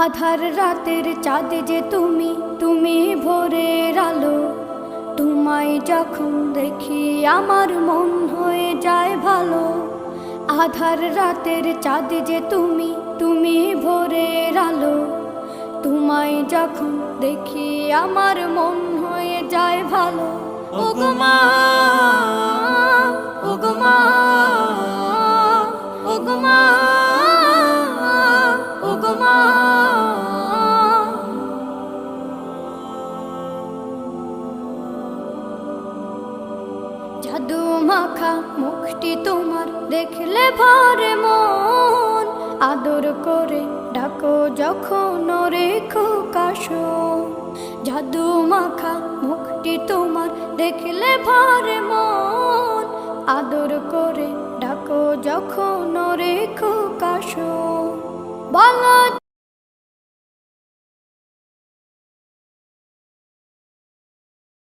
আধার রাতের চাঁদ যে তুমি, তুমি ভোরের আলো। তোমায় যখন দেখি আমার মন হয়ে যায় ভালো। আধার রাতের চাঁদ যে তুমি, তুমি ভোরের আলো। তোমায় যখন দেখি আমার মন হয়ে যায় ভালো। ওগো মা, ওগো মা, ওগো মা, ওগো মা। জাদু মাখা মুখটি তোমার দেখলে ভরে মন। আদর করে ডাকো যখন রেখো কাশন। জাদু মাখা মুখটি তোমার দেখলে ভরে মন। আদর করে ডাকো যখন রেখো কাশন। বলো